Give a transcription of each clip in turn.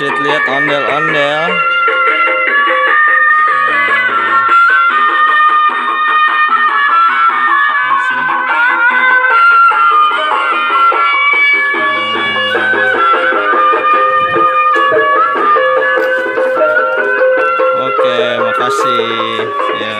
Rashid lihat ondel-ondel. Oke, makasih ya.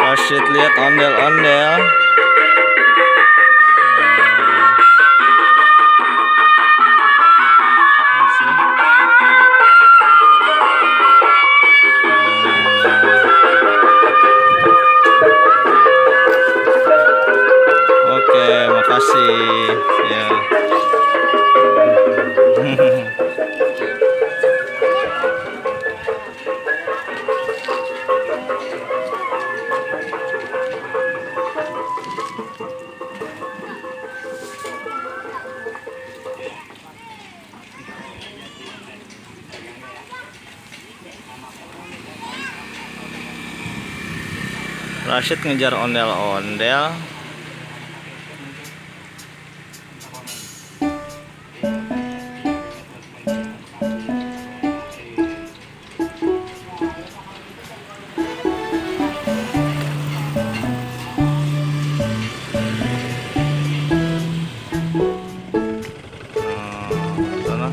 Rashid lihat ondel-ondel. Oke, makasih ya. Rashid ngejar ondel-ondel. Sana.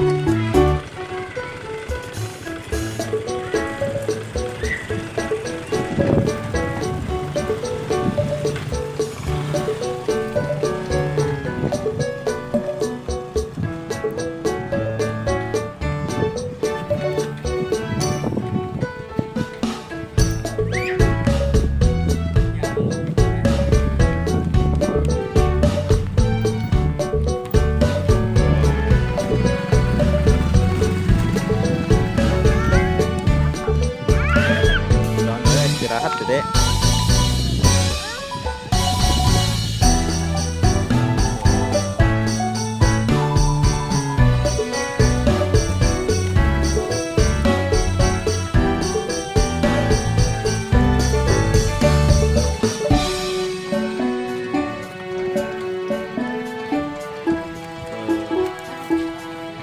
Istirahat gede.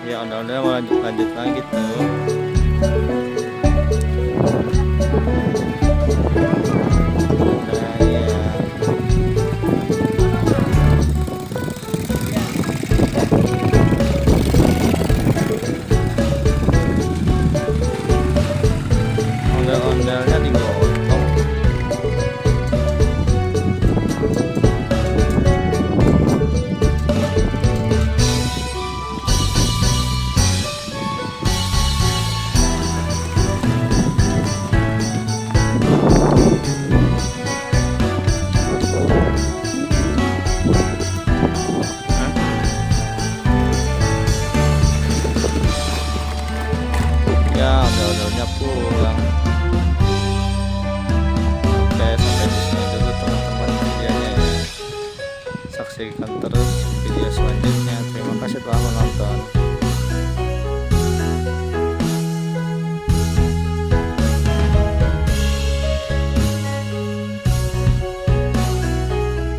Ya ondel-ondel mau lanjut lagi tuh. Ondel-ondelnya digotong. Ya ondel-ondelnya pulang. Oke, sampai di sini dulu teman-teman videonya ya. Saksikan terus video selanjutnya. Terima kasih telah menonton.